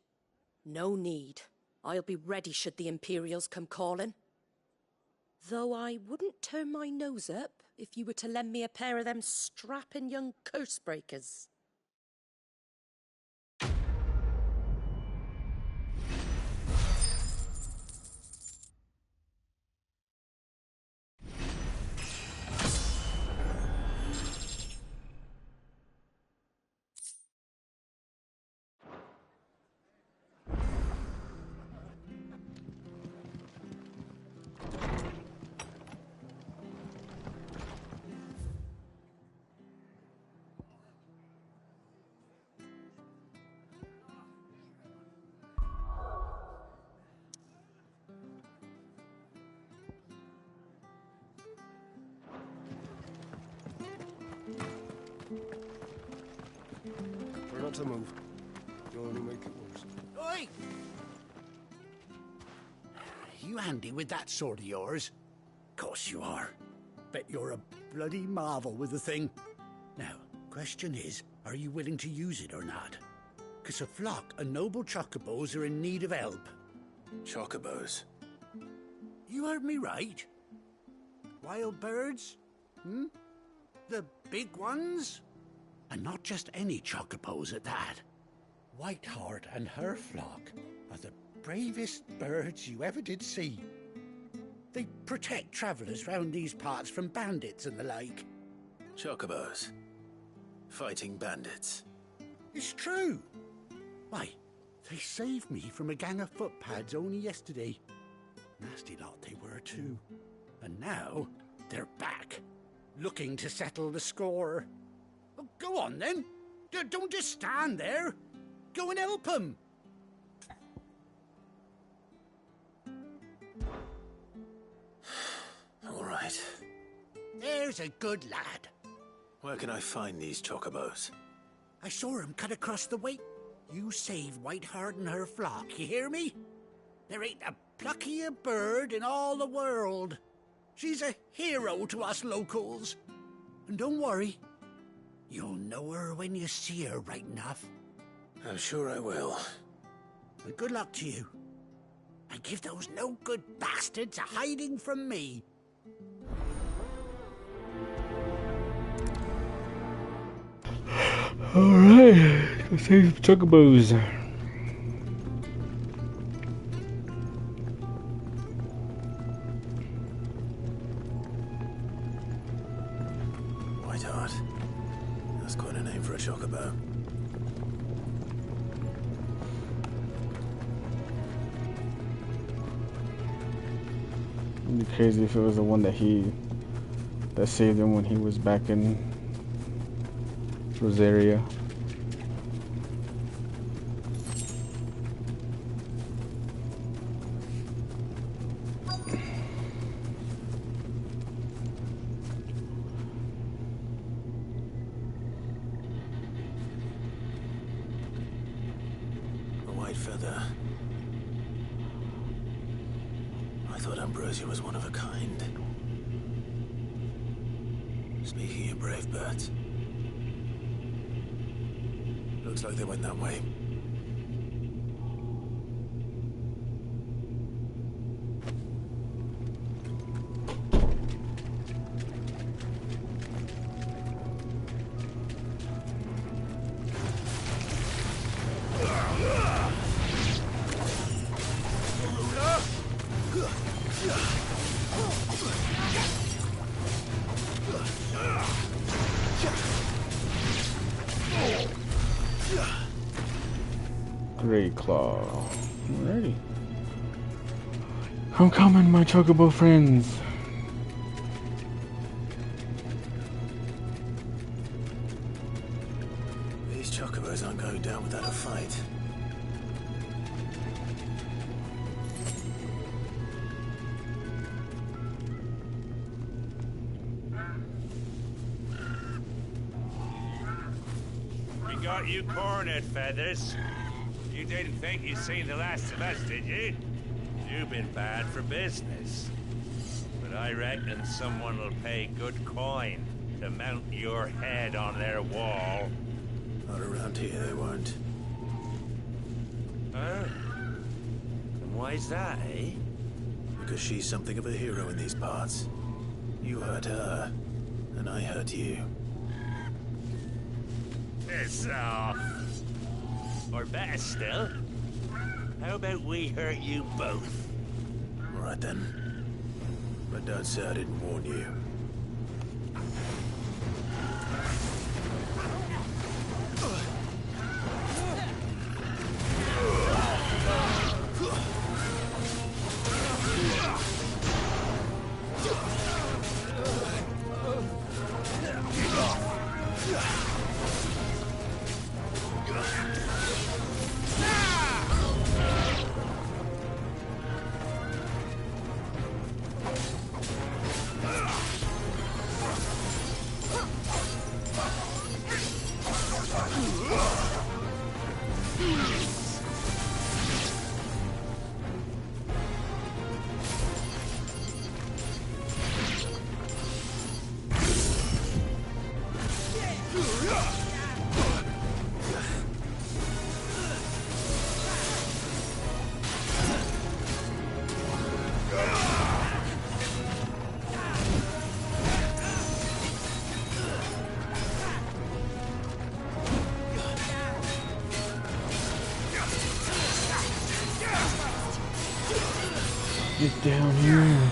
No need. I'll be ready should the Imperials come calling. Though I wouldn't turn my nose up if you were to lend me a pair of them strapping young curse breakers. Try not to move. You'll only make it worse. Oi! You handy with that sword of yours? Course you are. Bet you're a bloody marvel with the thing. Now, question is, are you willing to use it or not? 'Cause a flock of noble chocobos are in need of help. Chocobos? You heard me right. Wild birds? The big ones? And not just any chocobos at that. Whiteheart and her flock are the bravest birds you ever did see. They protect travellers round these parts from bandits and the like. Chocobos? Fighting bandits? It's true. Why, they saved me from a gang of footpads only yesterday. Nasty lot they were too. And now they're back, looking to settle the score. Well, go on then. Don't just stand there. Go and help them. All right. There's a good lad. Where can I find these chocobos? I saw him cut across the way. You save Whiteheart and her flock, you hear me? There ain't a pluckier bird in all the world. She's a hero to us locals. And don't worry, you'll know her when you see her right enough. I'm sure I will. And good luck to you. And give those no-good bastards a hiding from me. Alright, let's save some chocobos. Whiteheart. That's quite a name for a chocobo. It'd be crazy if it was the one that saved him when he was back in Rosaria. A white feather. I thought Ambrosia was one of a kind. Speaking of brave birds, looks like they went that way. Great Claw. Alrighty. I'm coming, my chocobo friends. got you cornered, Feathers. You didn't think you'd seen the last of us, did you? You've been bad for business. But I reckon someone will pay good coin to mount your head on their wall. Not around here, they won't. Huh? And why's that, eh? Because she's something of a hero in these parts. You hurt her, and I hurt you. Piss off. Or better still, how about we hurt you both? All right then. But don't say I didn't warn you. Get down here.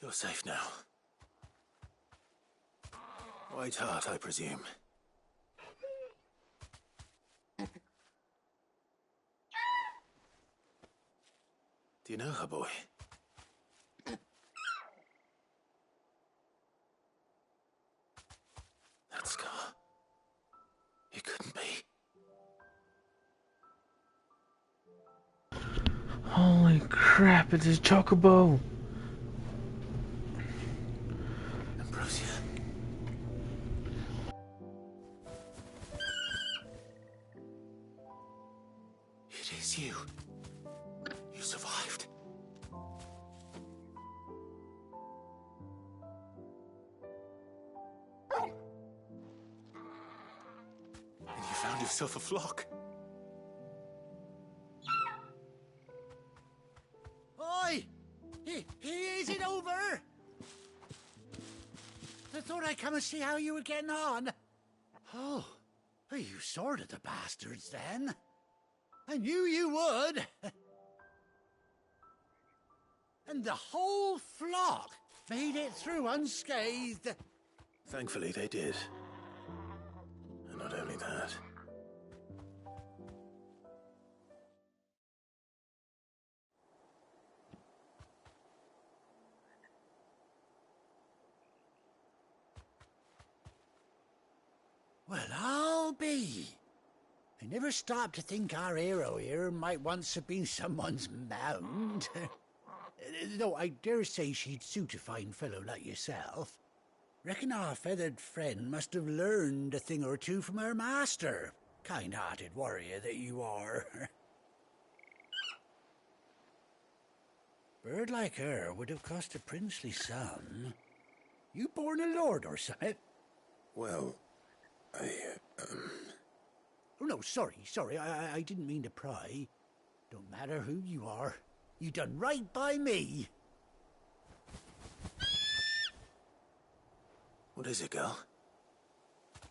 You're safe now. White heart, I presume. Do you know her, boy? That scar. It couldn't be. Holy crap, it's his chocobo! Ambrosia. It is you. You survived. And you found yourself a flock. Oi! Is it over? I thought I'd come and see how you were getting on. Oh, you sorted the bastards then. I knew you would. And the whole flock made it through unscathed. Thankfully, they did. And not only that. Well, I'll be. I never stopped to think our hero here might once have been someone's mount. Though I dare say she'd suit a fine fellow like yourself. Reckon our feathered friend must have learned a thing or two from her master. Kind-hearted warrior that you are. Bird like her would have cost a princely sum. You born a lord or something? Well, I, Oh, no, sorry. I didn't mean to pry. Don't matter who you are. You done right by me. What is it, girl?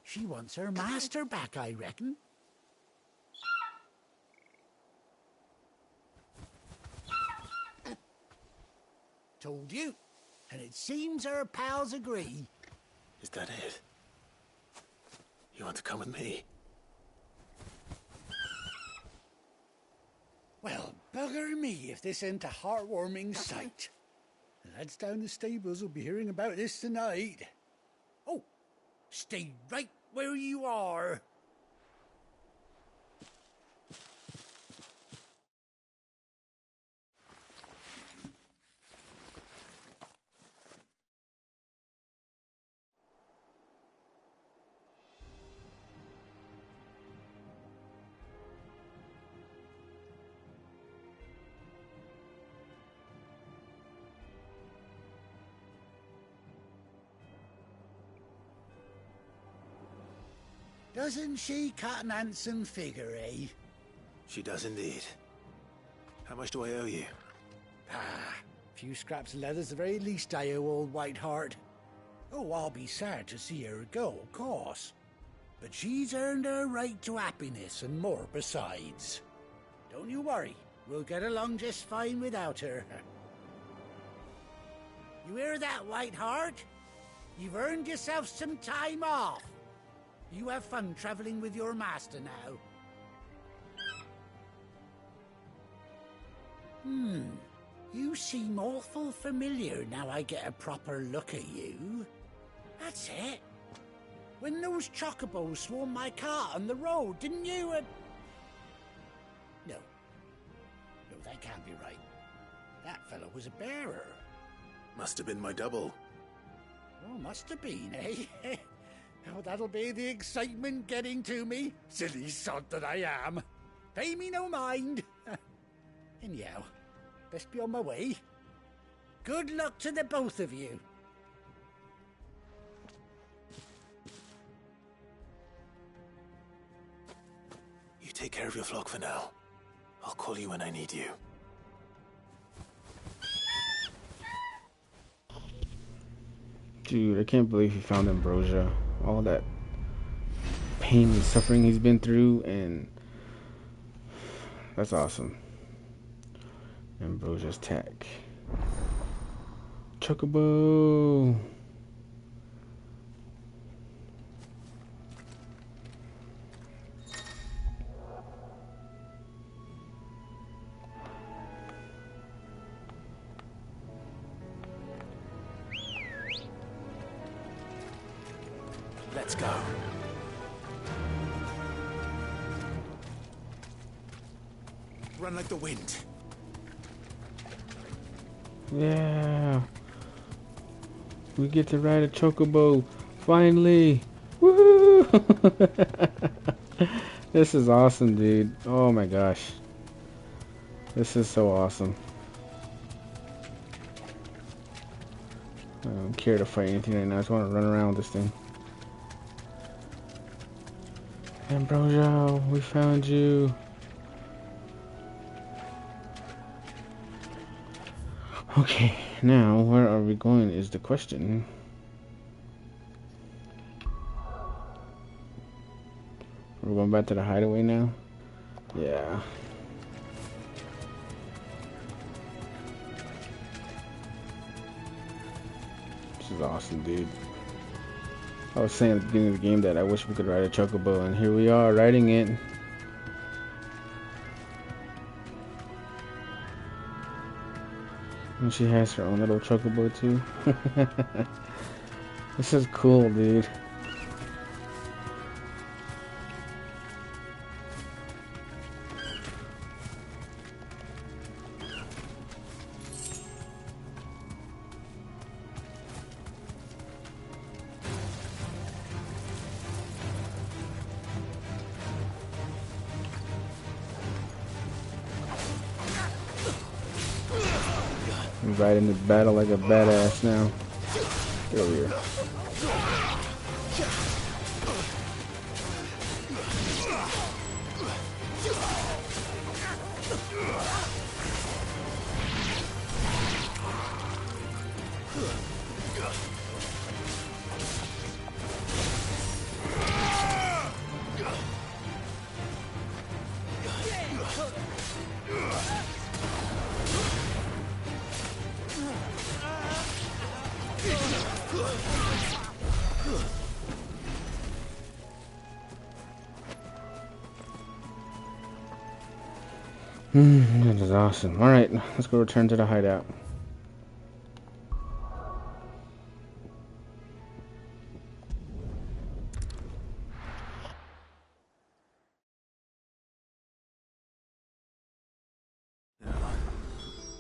She wants her master back, I reckon. Told you. And it seems her pals agree. Is that it? You want to come with me? Well, bugger me if this ain't a heartwarming sight. The lads down the stables will be hearing about this tonight. Oh, stay right where you are. Doesn't she cut an handsome figure, eh? She does indeed. How much do I owe you? Ah, a few scraps of leather's the very least I owe old Whiteheart. Oh, I'll be sad to see her go, of course. But she's earned her right to happiness and more besides. Don't you worry, we'll get along just fine without her. You hear that, Whiteheart? You've earned yourself some time off. You have fun traveling with your master now. You seem awful familiar now I get a proper look at you. That's it. When those chocobos swarmed my cart on the road, didn't you? No, that can't be right. That fellow was a bearer. Must have been my double. Oh, must have been, eh? Oh, that'll be the excitement getting to me. Silly sod that I am. Pay me no mind. Anyhow, best be on my way. Good luck to the both of you. You take care of your flock for now. I'll call you when I need you. Dude, I can't believe he found Ambrosia. All that pain and suffering he's been through, and that's awesome. Ambrosia's tech. Chocobo! Let's go. Run like the wind. Yeah. We get to ride a chocobo. Finally. Woo! This is awesome, dude. Oh my gosh. This is so awesome. I don't care to fight anything right now. I just want to run around with this thing. Ambrosia, we found you. Okay, now where are we going is the question. We're going back to the hideaway now? Yeah. This is awesome, dude. I was saying at the beginning of the game that I wish we could ride a chocobo, and here we are riding it. And she has her own little chocobo too. This is cool, dude. I'm riding this battle like a badass now. Get over here. That is awesome. Alright, let's go return to the hideout.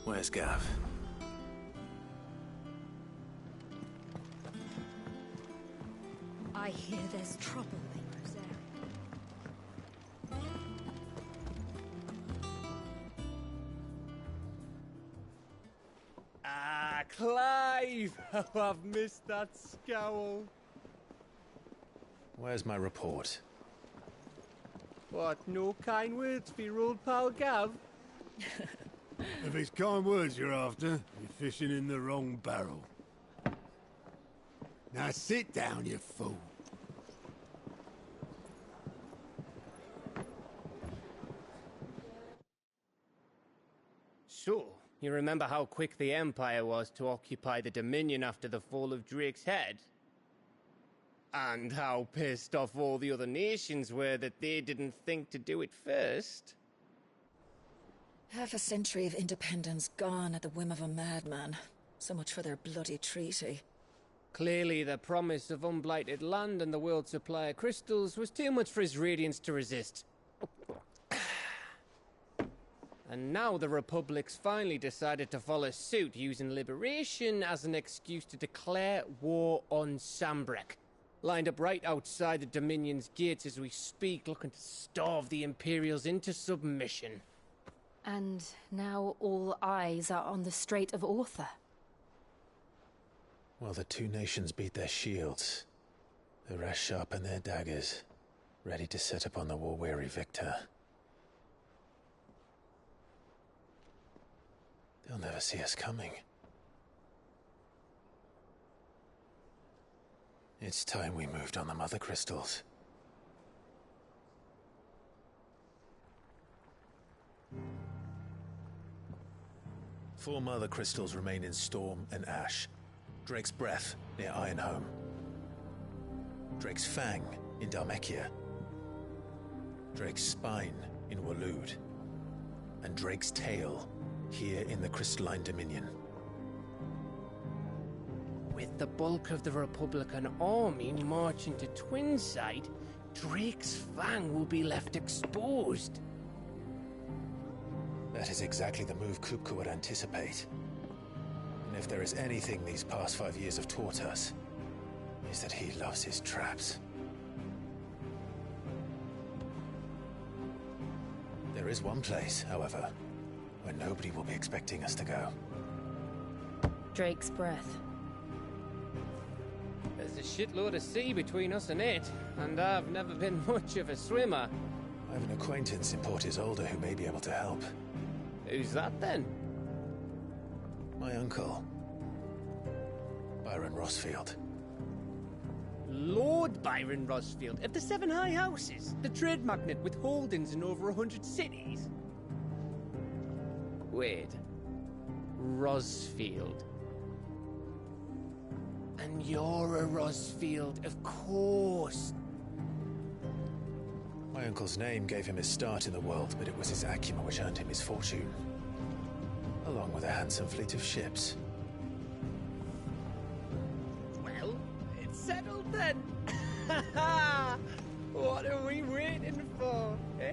Where's Gav? I hear there's trouble, there. Ah, Clive! Oh, I've missed that scowl. Where's my report? What, no kind words for your old pal Gav? If it's kind words you're after, you're fishing in the wrong barrel. Now sit down, you fool. So, you remember how quick the Empire was to occupy the Dominion after the fall of Drake's head? And how pissed off all the other nations were that they didn't think to do it first? Half a century of independence gone at the whim of a madman. So much for their bloody treaty. Clearly, the promise of unblighted land and the world's supply of crystals was too much for his radiance to resist. And now the Republic's finally decided to follow suit, using liberation as an excuse to declare war on Sambrek. Lined up right outside the Dominion's gates as we speak, looking to starve the Imperials into submission. And now all eyes are on the Strait of Author. Well, the two nations beat their shields. The rest sharpen their daggers, ready to set upon the war-weary victor. They'll never see us coming. It's time we moved on the Mother Crystals. Four Mother Crystals remain in Storm and Ash. Drake's Breath near Ironhome. Drake's Fang in Dhalmekia. Drake's Spine in Waloed. And Drake's Tail here in the Crystalline Dominion. With the bulk of the Republican army marching to Twinside, Drake's Fang will be left exposed. That is exactly the move Kupka would anticipate. And if there is anything these past 5 years have taught us, is that he loves his traps. There is one place, however, where nobody will be expecting us to go. Drake's Breath. There's a shitload of sea between us and it, and I've never been much of a swimmer. I have an acquaintance in Port Isolde who may be able to help. Who's that then? My uncle, Byron Rossfield. Lord Byron Rossfield of the Seven High Houses, the trade magnate with holdings in over 100 cities. Wait, Rossfield. And you're a Rossfield, of course. My uncle's name gave him his start in the world, but it was his acumen which earned him his fortune. Along with a handsome fleet of ships. Well, it's settled then. What are we waiting for, eh?